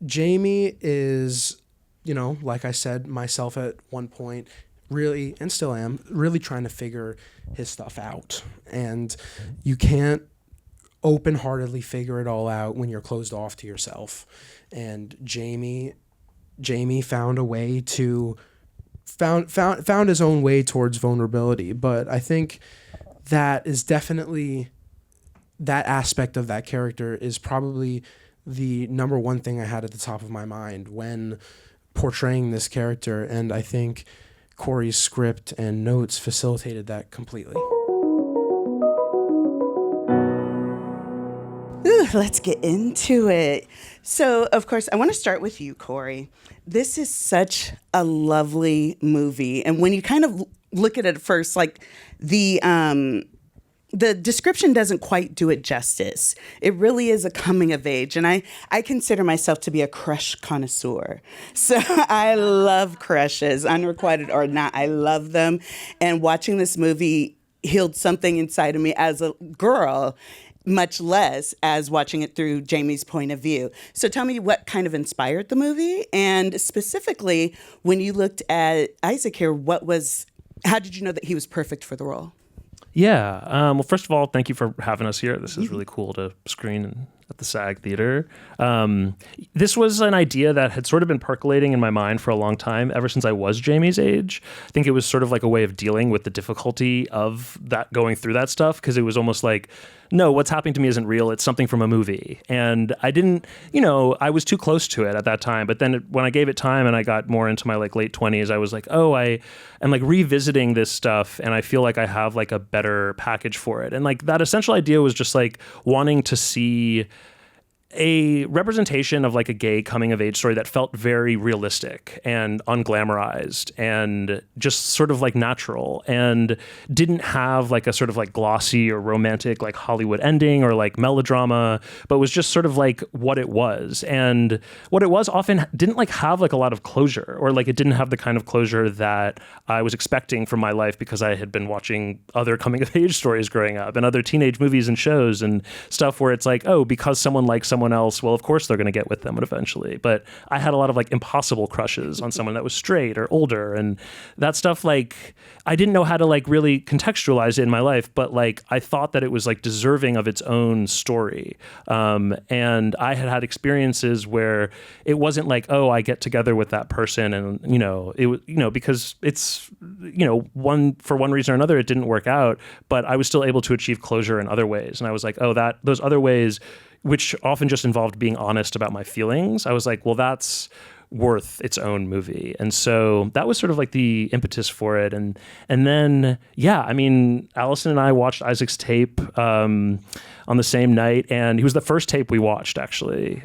Jamie is, like I said myself at one point, really, and still am, really trying to figure his stuff out. And you can't open-heartedly figure it all out when you're closed off to yourself. And Jamie found a way to found his own way towards vulnerability. But I think that is definitely, that aspect of that character is probably the number one thing I had at the top of my mind when portraying this character. And I think Corey's script and notes facilitated that completely. Ooh, let's get into it. So, of course, I want to start with you, Corey. This is such a lovely movie. And when you kind of look at it first, like the description doesn't quite do it justice. It really is a coming of age. And I consider myself to be a crush connoisseur. So I love crushes, unrequited or not. I love them. And watching this movie healed something inside of me as a girl, much less as watching it through Jamie's point of view. So tell me what kind of inspired the movie, and specifically when you looked at Isaac here, how did you know that he was perfect for the role? Yeah. Well, first of all, thank you for having us here. This is really cool to screen at the SAG Theater. This was an idea that had sort of been percolating in my mind for a long time, ever since I was Jamie's age. I think it was sort of like a way of dealing with the difficulty of that, going through that stuff, because it was almost like, no, what's happening to me isn't real. It's something from a movie. And I didn't, I was too close to it at that time. But then when I gave it time and I got more into my late 20s, I was like, oh, I am revisiting this stuff, and I feel like I have a better package for it. And that essential idea was just wanting to see a representation of a gay coming of age story that felt very realistic and unglamorized and just sort of natural, and didn't have a sort of glossy or romantic Hollywood ending or melodrama, but was just sort of what it was. And what it was often didn't have a lot of closure, or it didn't have the kind of closure that I was expecting from my life, because I had been watching other coming of age stories growing up and other teenage movies and shows and stuff where it's oh, because someone likes someone else, well, of course they're going to get with them eventually. But I had a lot of impossible crushes on someone that was straight or older, and that stuff, I didn't know how to really contextualize it in my life, but I thought that it was deserving of its own story. And I had experiences where it wasn't oh, I get together with that person and it was because it's for one reason or another it didn't work out, but I was still able to achieve closure in other ways. And I was oh, that those other ways, which often just involved being honest about my feelings, I was well, that's worth its own movie. And so that was sort of the impetus for it. And then, yeah, Allison and I watched Isaac's tape on the same night, and he was the first tape we watched, actually.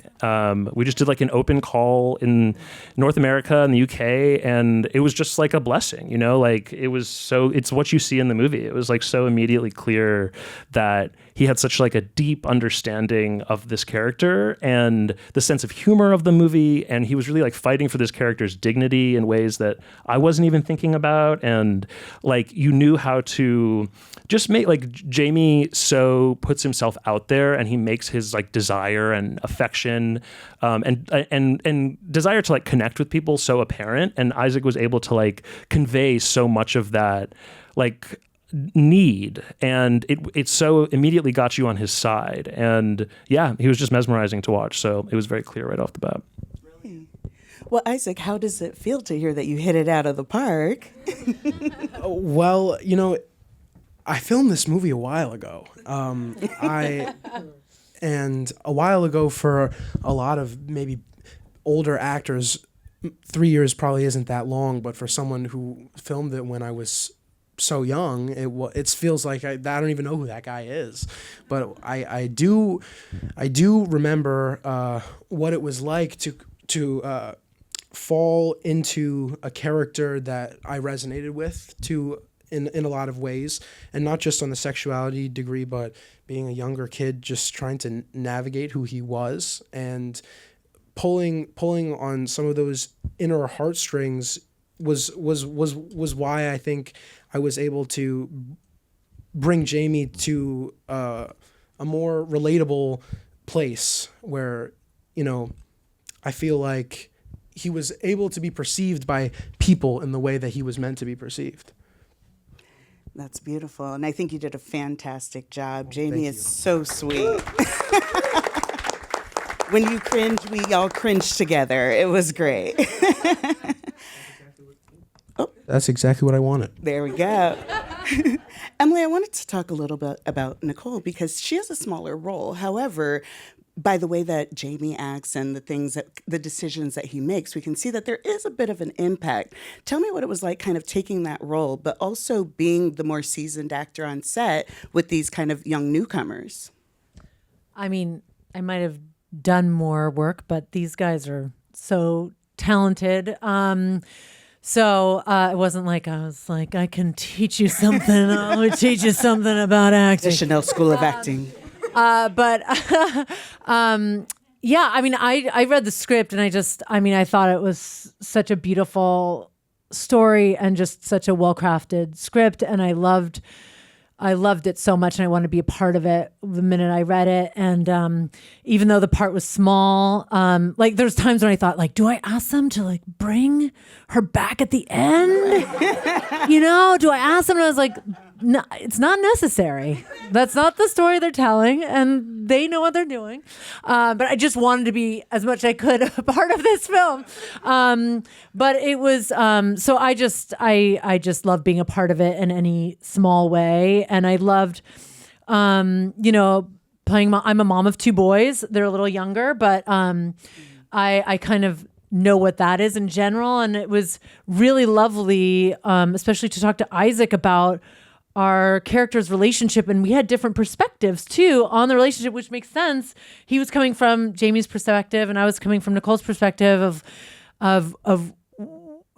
We just did an open call in North America and the UK, and it was just a blessing, it was it's what you see in the movie. It was so immediately clear that he had such a deep understanding of this character and the sense of humor of the movie, and he was really fighting for this character's dignity in ways that I wasn't even thinking about. And you knew how to just make Jamie so puts himself out there, and he makes his desire and affection and desire to connect with people so apparent, and Isaac was able to convey so much of that need, and it so immediately got you on his side. And yeah, he was just mesmerizing to watch, so it was very clear right off the bat. Well, Isaac, how does it feel to hear that you hit it out of the park? Well, I filmed this movie a while ago. And a while ago, for a lot of maybe older actors, 3 years probably isn't that long, but for someone who filmed it when I was so young, it feels like I don't even know who that guy is. But I do remember what it was like to fall into a character that I resonated with in a lot of ways, and not just on the sexuality degree, but being a younger kid just trying to navigate who he was, and pulling on some of those inner heartstrings was why I think I was able to bring Jamie to a more relatable place where I feel like he was able to be perceived by people in the way that he was meant to be perceived. That's beautiful. And I think you did a fantastic job. Jamie thank is you. so sweet. When you cringed, we all cringed together. It was great. That's exactly what I wanted. There we go. Emily, I wanted to talk a little bit about Nicole because she has a smaller role. However, by the way that Jamie acts and the decisions that he makes, we can see that there is a bit of an impact. Tell me what it was like kind of taking that role, but also being the more seasoned actor on set with these kind of young newcomers. I mean, I might have done more work, but these guys are so talented. So it wasn't like I was like, I can teach you something. I would teach you something about acting. Deschanel School of Acting. But yeah, I mean, I read the script and I thought it was such a beautiful story and just such a well-crafted script. And I loved it so much and I wanted to be a part of it the minute I read it. And even though the part was small, like there's times when I thought like, do I ask them to like bring her back at the end? Do I ask them? And I was like, no, it's not necessary. That's not the story they're telling and they know what they're doing. But I just wanted to be as much as I could a part of this film. But it was, so I just love being a part of it in any small way. And I loved, playing, I'm a mom of two boys. They're a little younger, but I kind of know what that is in general. And it was really lovely, especially to talk to Isaac about our character's relationship, and we had different perspectives too on the relationship, which makes sense. He was coming from Jamie's perspective and I was coming from Nicole's perspective of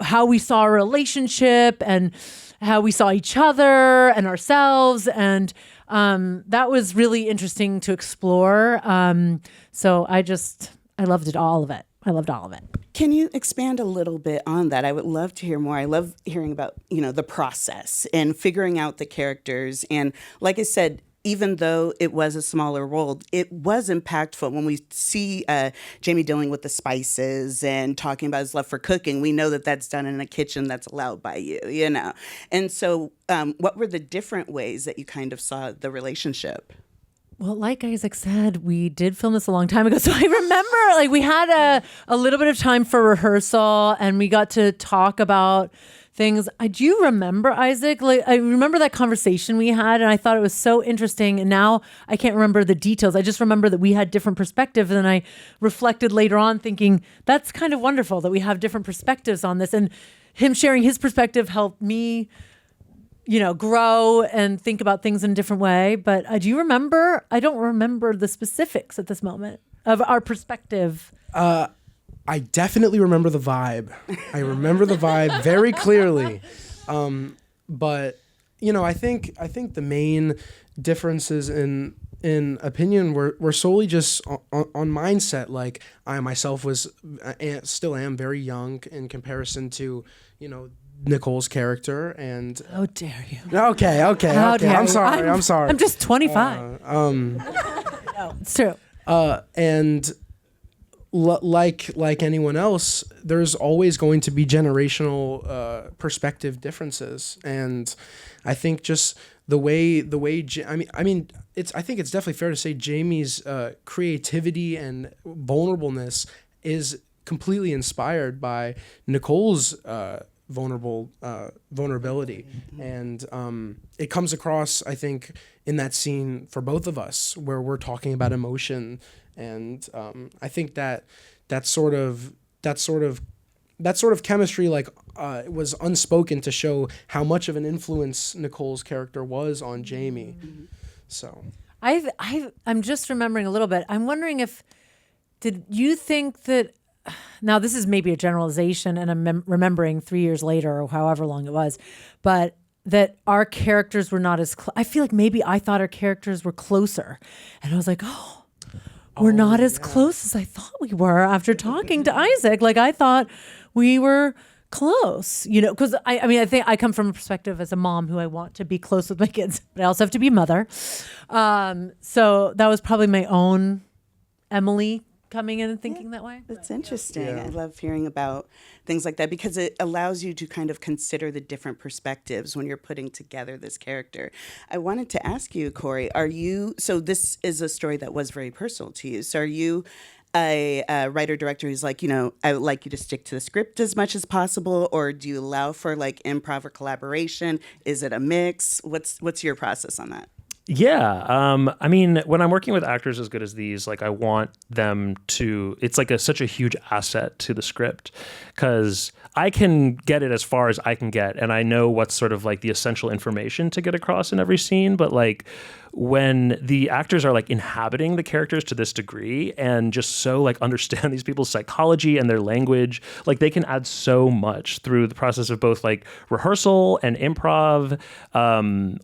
how we saw our relationship and how we saw each other and ourselves. And that was really interesting to explore. So I loved it, all of it. I loved all of it. Can you expand a little bit on that? I would love to hear more. I love hearing about, the process and figuring out the characters. And like I said, even though it was a smaller role, it was impactful. When we see Jamie dealing with the spices and talking about his love for cooking, we know that that's done in a kitchen that's allowed by you, And so what were the different ways that you kind of saw the relationship? Well, like Isaac said, we did film this a long time ago. So I remember we had a little bit of time for rehearsal and we got to talk about things. Do you remember, Isaac? I remember that conversation we had and I thought it was so interesting. And now I can't remember the details. I just remember that we had different perspectives. And I reflected later on thinking, that's kind of wonderful that we have different perspectives on this. And him sharing his perspective helped me grow and think about things in a different way. But do you remember? I don't remember the specifics at this moment of our perspective. I definitely remember the vibe. I remember the vibe very clearly. But I think the main differences in opinion were solely just on mindset. Like I myself still am very young in comparison to Nicole's character. And how dare you? Okay. I'm sorry. I'm just 25. No, it's true. And like anyone else, there's always going to be generational perspective differences, and I think just the way I think it's definitely fair to say Jamie's creativity and vulnerableness is completely inspired by Nicole's vulnerability, and it comes across, I think, in that scene for both of us where we're talking about emotion. And I think that sort of chemistry was unspoken to show how much of an influence Nicole's character was on Jamie. So I'm just remembering a little bit. I'm wondering did you think that, now this is maybe a generalization and I'm remembering 3 years later or however long it was, but that our characters were not as I feel like maybe I thought our characters were closer, and I was like, we're not as close as I thought we were after talking to Isaac. Like I thought we were close, because I think I come from a perspective as a mom who I want to be close with my kids, but I also have to be a mother. So that was probably my own Emily coming in and thinking that way. That's interesting. Yeah. I love hearing about things like that because it allows you to kind of consider the different perspectives when you're putting together this character. I wanted to ask you, Corey, so this is a story that was very personal to you. So are you a writer-director who's like, I would like you to stick to the script as much as possible, or do you allow for like improv or collaboration? Is it a mix? What's your process on that? Yeah. I mean, when I'm working with actors as good as these, like I want them to, it's like such a huge asset to the script because I can get it as far as I can get. And I know what's sort of like the essential information to get across in every scene. But like when the actors are like inhabiting the characters to this degree and just so like understand these people's psychology and their language, like they can add so much through the process of both like rehearsal and improv.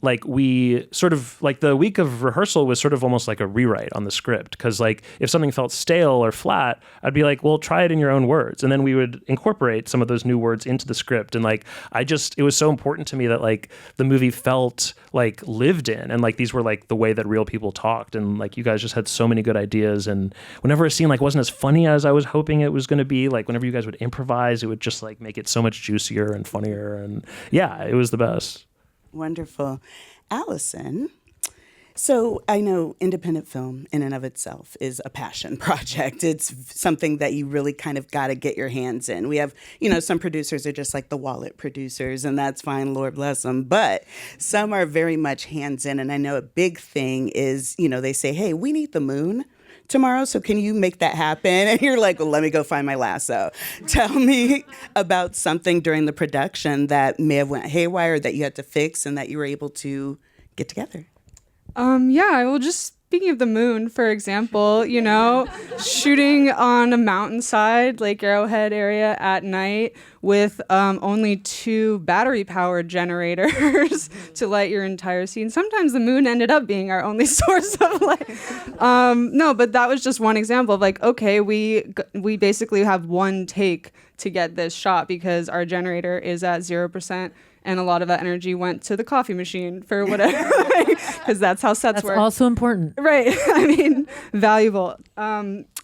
Like we sort of like the week of rehearsal was sort of almost like a rewrite on the script. Cause like if something felt stale or flat, I'd be like, well, try it in your own words. And then we would incorporate some of those new words into the script. And like, it was so important to me that like the movie felt like lived in and like these were like the way that real people talked. And like you guys just had so many good ideas. And whenever a scene like wasn't as funny as I was hoping it was going to be, like whenever you guys would improvise, it would just like make it so much juicier and funnier. And yeah, it was the best. Wonderful. Allison, so I know independent film in and of itself is a passion project. It's something that you really kind of got to get your hands in. We have, some producers are just like the wallet producers, and that's fine, Lord bless them. But some are very much hands in. And I know a big thing is, they say, hey, we need the moon tomorrow, so can you make that happen? And you're like, well, let me go find my lasso. Tell me about something during the production that may have went haywire that you had to fix and that you were able to get together. Well, just speaking of the moon, for example, shooting on a mountainside, Lake Arrowhead area at night with only 2 battery-powered generators to light your entire scene. Sometimes the moon ended up being our only source of light. No, but that was just one example of like, okay, we basically have one take to get this shot because our generator is at 0%. And a lot of that energy went to the coffee machine for whatever, because that's how sets work. That's also important. Right. I mean, valuable.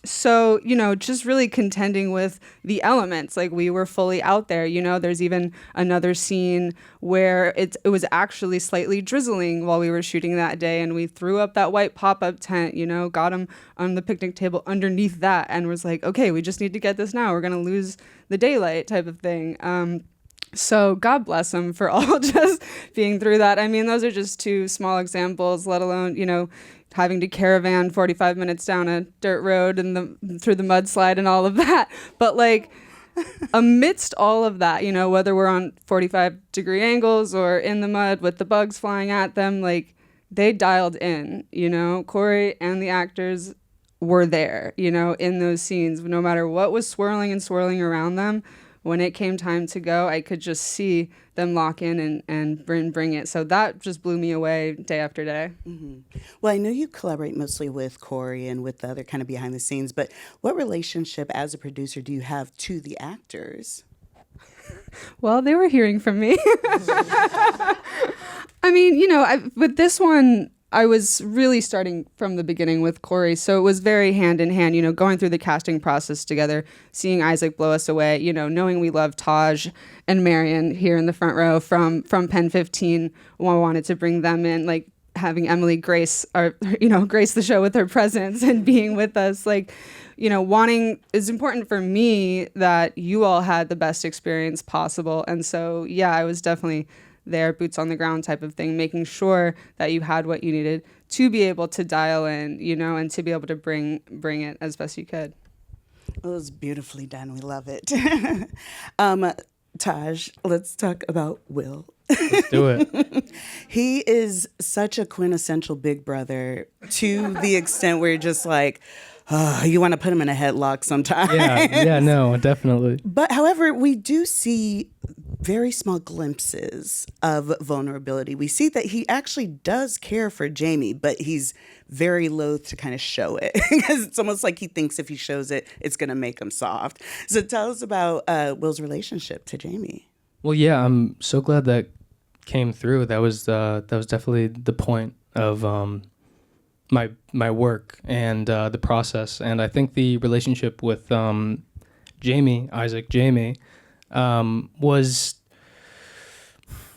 So, just really contending with the elements. Like we were fully out there, there's even another scene where it was actually slightly drizzling while we were shooting that day. And we threw up that white pop-up tent, got him on the picnic table underneath that and was like, okay, we just need to get this now. We're going to lose the daylight type of thing. So God bless them for all just being through that. I mean, those are just 2 small examples, let alone, having to caravan 45 minutes down a dirt road and through the mudslide and all of that. But like amidst all of that, whether we're on 45-degree angles or in the mud with the bugs flying at them, like they dialed in, Corey and the actors were there, in those scenes, no matter what was swirling and swirling around them. When it came time to go, I could just see them lock in and bring it. So that just blew me away day after day. Mm-hmm. Well, I know you collaborate mostly with Corey and with the other kind of behind the scenes, but what relationship as a producer do you have to the actors? Well, they were hearing from me. I mean, with this one, I was really starting from the beginning with Corey, so it was very hand in hand, going through the casting process together, seeing Isaac blow us away, knowing we love Taj and Marion here in the front row from PEN15. I wanted to bring them in, like having Emily grace the show with her presence and being with us, like, it's important for me that you all had the best experience possible. And so, yeah, I was definitely there, boots on the ground type of thing, making sure that you had what you needed to be able to dial in, and to be able to bring it as best you could. It was beautifully done. We love it. Taj, let's talk about Will. Let's do it. He is such a quintessential big brother to the extent where you're just like, you want to put him in a headlock sometimes. Yeah, no, definitely. But however, we do see very small glimpses of vulnerability. We see that he actually does care for Jamie, but he's very loath to kind of show it because it's almost like he thinks if he shows it, it's going to make him soft. So tell us about Will's relationship to Jamie. Well, yeah, I'm so glad that came through. That was definitely the point of my work and the process. And I think the relationship with Jamie, was,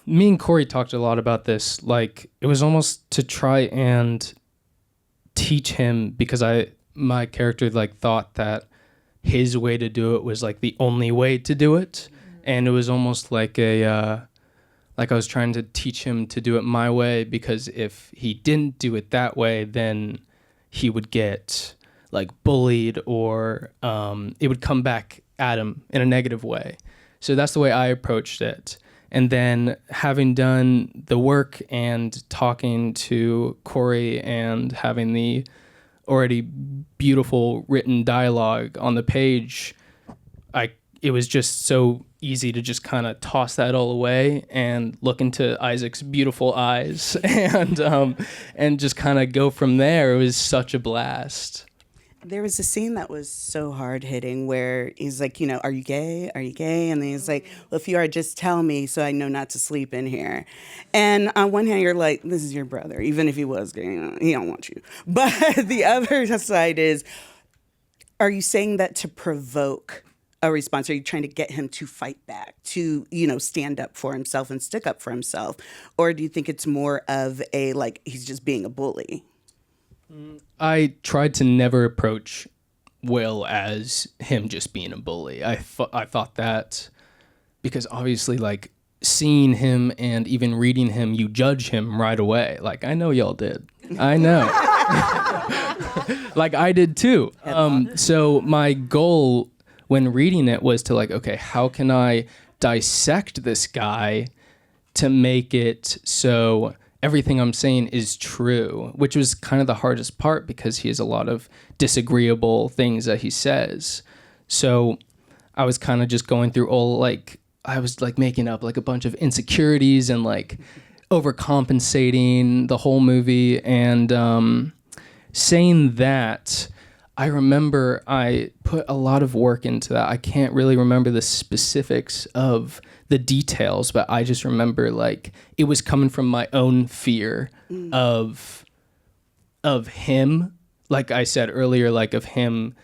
me and Corey talked a lot about this. Like, it was almost to try and teach him, because my character like thought that his way to do it was like the only way to do it. And it was almost like like I was trying to teach him to do it my way, because if he didn't do it that way, then he would get like bullied, or it would come back at him in a negative way. So that's the way I approached it. And then having done the work and talking to Corey and having the already beautiful written dialogue on the page, it was just so easy to just kind of toss that all away and look into Isaac's beautiful eyes and just kind of go from there. It was such a blast. There was a scene that was so hard hitting where he's like, are you gay? Are you gay? And then he's like, well, if you are, just tell me so I know not to sleep in here. And on one hand, you're like, this is your brother. Even if he was gay, he don't want you. But the other side is, are you saying that to provoke a response? Are you trying to get him to fight back, to, stand up for himself and stick up for himself? Or do you think it's more of a, like, he's just being a bully? I tried to never approach Will as him just being a bully. I thought that, because obviously, like, seeing him and even reading him, you judge him right away. Like, I know y'all did. I know. Like, I did too. So my goal when reading it was to, like, okay, how can I dissect this guy to make it so everything I'm saying is true, which was kind of the hardest part, because he has a lot of disagreeable things that he says. So I was kind of just going through I was like making up like a bunch of insecurities and like overcompensating the whole movie. And saying that, I remember I put a lot of work into that. I can't really remember the specifics of the details, but I just remember like it was coming from my own fear of him. Like I said earlier, like of him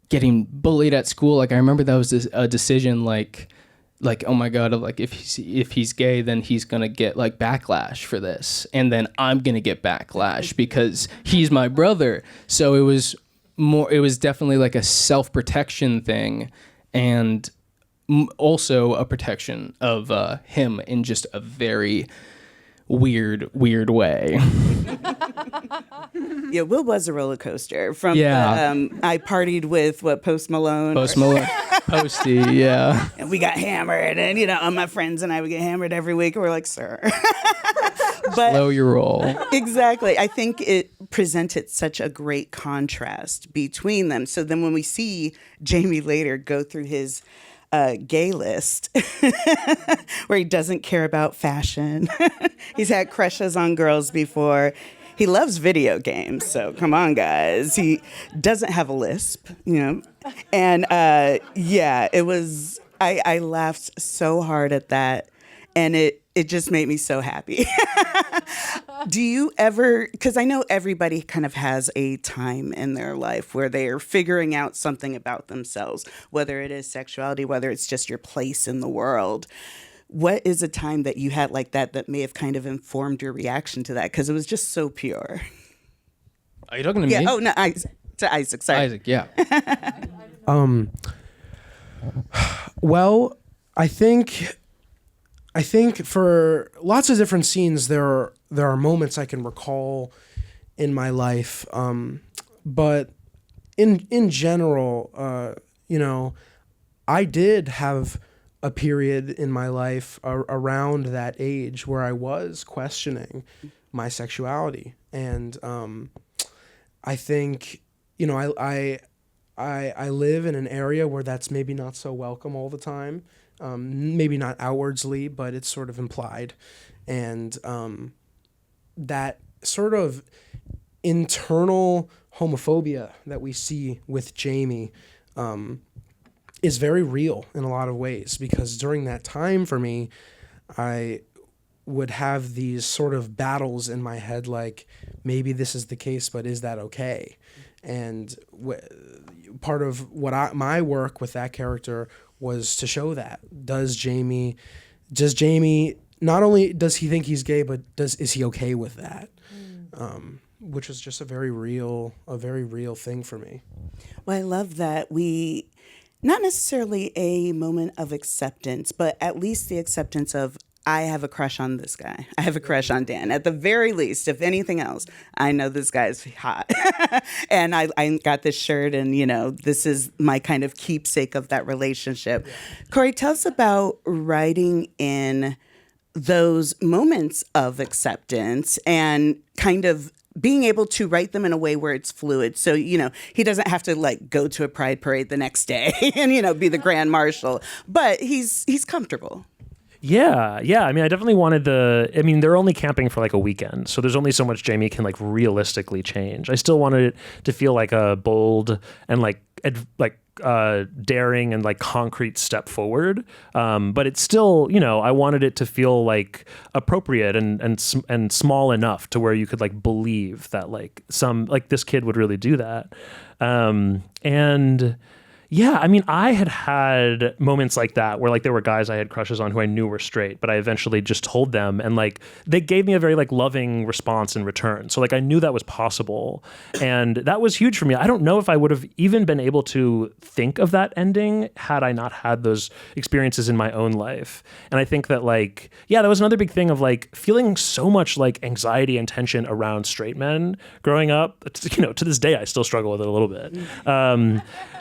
getting bullied at school. Like I remember that was a decision like, oh my God, like if he's gay, then he's going to get like backlash for this. And then I'm going to get backlash because he's my brother. So it was definitely like a self-protection thing. And also a protection of him in just a very weird way. Yeah, Will was a roller coaster. From I partied with Post Malone. Posty, yeah. And we got hammered, and my friends and I would get hammered every week. And we're like, sir. But slow your roll. Exactly. I think it presented such a great contrast between them. So then when we see Jamie later go through his gay list where he doesn't care about fashion. He's had crushes on girls before. He loves video games. So come on, guys. He doesn't have a lisp, And it was, I laughed so hard at that. And it just made me so happy. Do you ever, because I know everybody kind of has a time in their life where they are figuring out something about themselves, whether it is sexuality, whether it's just your place in the world. What is a time that you had like that may have kind of informed your reaction to that? Because it was just so pure. Are you talking to me? Yeah. Oh, no, to Isaac. Sorry. Isaac, yeah. Well, I think for lots of different scenes, there are moments I can recall in my life, but in general, I did have a period in my life around that age where I was questioning my sexuality, and I think I live in an area where that's maybe not so welcome all the time. Maybe not outwardly, but it's sort of implied. And that sort of internal homophobia that we see with Jamie is very real in a lot of ways, because during that time for me, I would have these sort of battles in my head, like maybe this is the case, but is that okay? And part of what my work with that character was to show that. Does Jamie, not only does he think he's gay, but is he okay with that? Which is just a very real thing for me. Well, I love that we, not necessarily a moment of acceptance, but at least the acceptance of, I have a crush on this guy. I have a crush on Dan. At the very least, if anything else, I know this guy's hot. And I got this shirt, and, this is my kind of keepsake of that relationship. Yeah. Corey, tell us about writing in those moments of acceptance and kind of being able to write them in a way where it's fluid. So, he doesn't have to like go to a pride parade the next day and, be the grand marshal, but he's comfortable. Yeah. I mean, I definitely wanted they're only camping for like a weekend, so there's only so much Jamie can like realistically change. I still wanted it to feel like a bold and daring and like concrete step forward. But it's still, I wanted it to feel like appropriate and small enough to where you could like believe that like this kid would really do that. And yeah, I mean, I had moments like that where like there were guys I had crushes on who I knew were straight, but I eventually just told them, and like they gave me a very like loving response in return. So like I knew that was possible, and that was huge for me. I don't know if I would have even been able to think of that ending had I not had those experiences in my own life. And I think that like, yeah, that was another big thing of like feeling so much like anxiety and tension around straight men growing up. To this day I still struggle with it a little bit.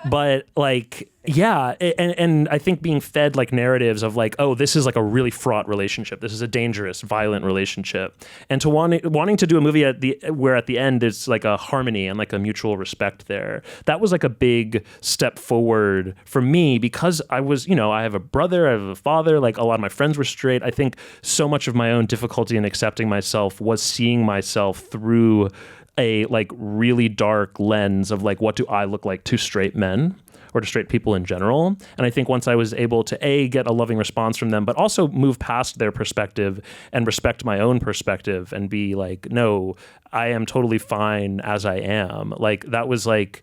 But like, yeah, and I think being fed like narratives of like, oh, this is like a really fraught relationship. This is a dangerous, violent relationship. And to wanting to do a movie where at the end there's like a harmony and like a mutual respect there. That was like a big step forward for me because I was, I have a brother, I have a father, like a lot of my friends were straight. I think so much of my own difficulty in accepting myself was seeing myself through a like really dark lens of like, what do I look like to straight men or to straight people in general? And I think once I was able to get a loving response from them, but also move past their perspective and respect my own perspective and be like, no, I am totally fine as I am. Like that was like,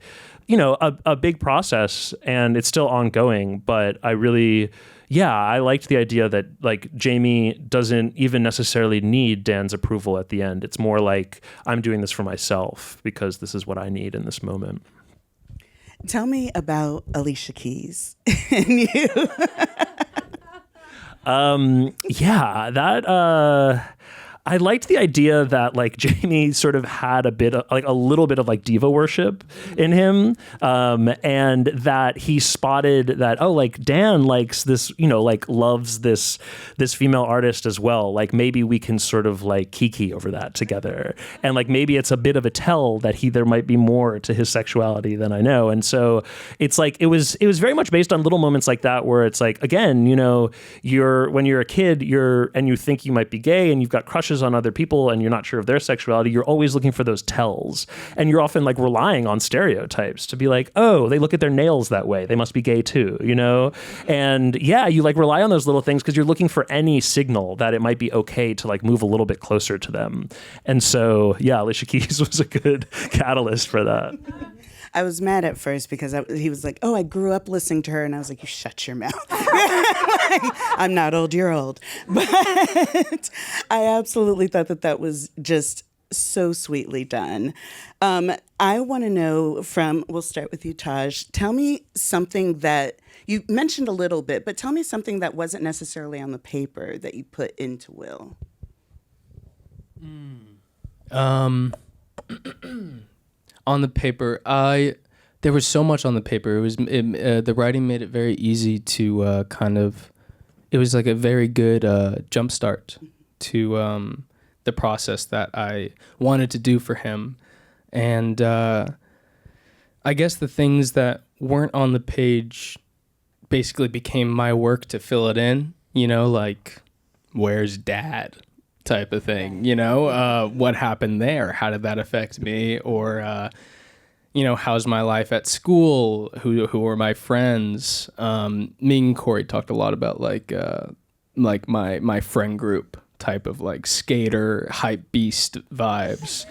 a big process, and it's still ongoing, but I really, I liked the idea that like Jamie doesn't even necessarily need Dan's approval at the end. It's more like I'm doing this for myself because this is what I need in this moment. Tell me about Alicia Keys and you. I liked the idea that like Jamie sort of had a little bit of like diva worship in him, and that he spotted that, oh, like Dan likes this, like loves this female artist as well. Like maybe we can sort of like kiki over that together, and like maybe it's a bit of a tell that there might be more to his sexuality than I know. And so it's like it was very much based on little moments like that where it's like, again, when you're a kid, and you think you might be gay and you've got crushes on other people and you're not sure of their sexuality, you're always looking for those tells, and you're often like relying on stereotypes to be like, oh, they look at their nails that way, they must be gay too, and you like rely on those little things because you're looking for any signal that it might be okay to like move a little bit closer to them. And so Alicia Keys was a good catalyst for that. I was mad at first because he was like, oh, I grew up listening to her. And I was like, you shut your mouth. I'm not old, you're old. But I absolutely thought that was just so sweetly done. I want to know we'll start with you, Taj. Tell me something that you mentioned a little bit, but tell me something that wasn't necessarily on the paper that you put into Will. On the paper, there was so much on the paper. The writing made it very easy to it was like a very good jump start to the process that I wanted to do for him. And I guess the things that weren't on the page basically became my work to fill it in, like where's Dad? Type of thing, what happened there? How did that affect me? Or, how's my life at school? Who are my friends? Me and Corey talked a lot about like my friend group type of like skater hype beast vibes.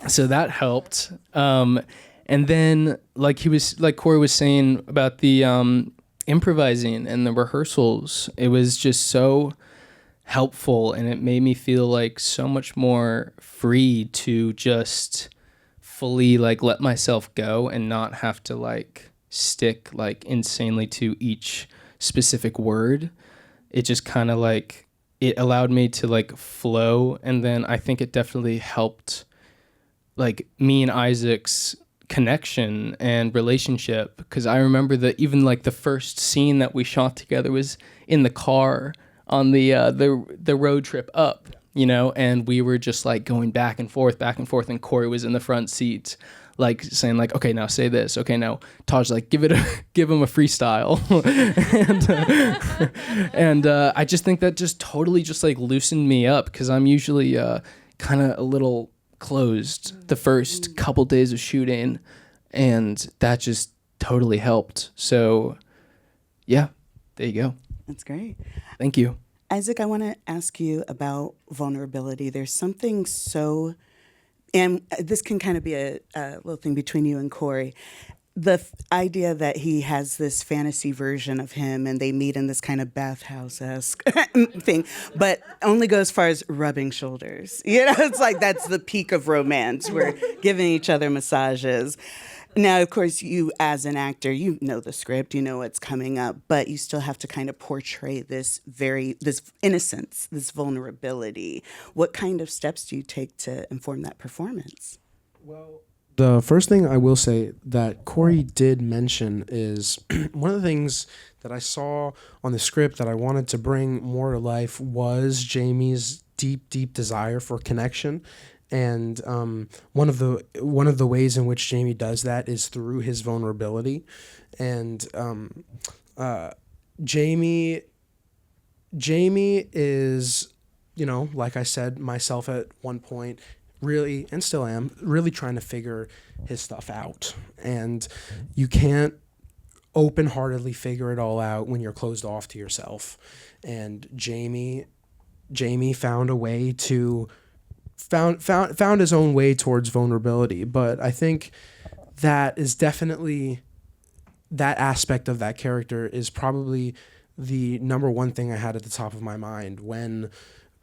So that helped. And then like Corey was saying about the improvising and the rehearsals, it was just so helpful, and it made me feel like so much more free to just fully like let myself go and not have to like stick like insanely to each specific word. It just kind of like, it allowed me to like flow. And then I think it definitely helped like me and Isaac's connection and relationship, because I remember that even like the first scene that we shot together was in the car on the road trip up, you know, and we were just like going back and forth, and Corey was in the front seat, like saying like, okay, now say this. Okay, now Taj, like give him a freestyle. and I just think that just totally just like loosened me up, because I'm usually kind of a little closed the first couple days of shooting, and that just totally helped. So yeah, there you go. That's great. Thank you. Isaac, I want to ask you about vulnerability. There's something so, and this can kind of be a little thing between you and Corey. The idea that he has this fantasy version of him and they meet in this kind of bathhouse-esque thing, but only goes as far as rubbing shoulders. You know, it's like that's the peak of romance. We're giving each other massages. Now, of course, you as an actor, you know the script, you know what's coming up, but you still have to kind of portray this innocence, this vulnerability. What kind of steps do you take to inform that performance? Well, the first thing I will say that Corey did mention is one of the things that I saw on the script that I wanted to bring more to life was Jamie's deep desire for connection. And one of the ways in which Jamie does that is through his vulnerability. And Jamie is, you know, like I said myself at one point, really, and still am, really trying to figure his stuff out. And you can't open-heartedly figure it all out when you're closed off to yourself. And Jamie found a way to found his own way towards vulnerability. But I think that is definitely, that aspect of that character is probably the number one thing I had at the top of my mind when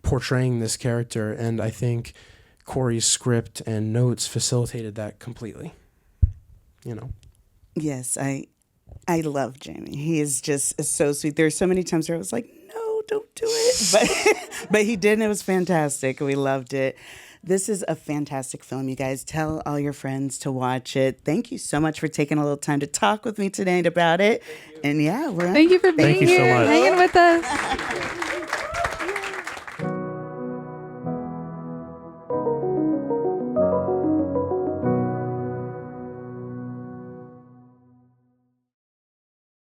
portraying this character. And I think Corey's script and notes facilitated that completely, you know? Yes, I love Jamie. He is just so sweet. There's so many times where I was like, no, don't do it. But he did, and it was fantastic. We loved it. This is a fantastic film, you guys. Tell all your friends to watch it. Thank you so much for taking a little time to talk with me today about it. And yeah, thank you for being here, so much. hanging with us.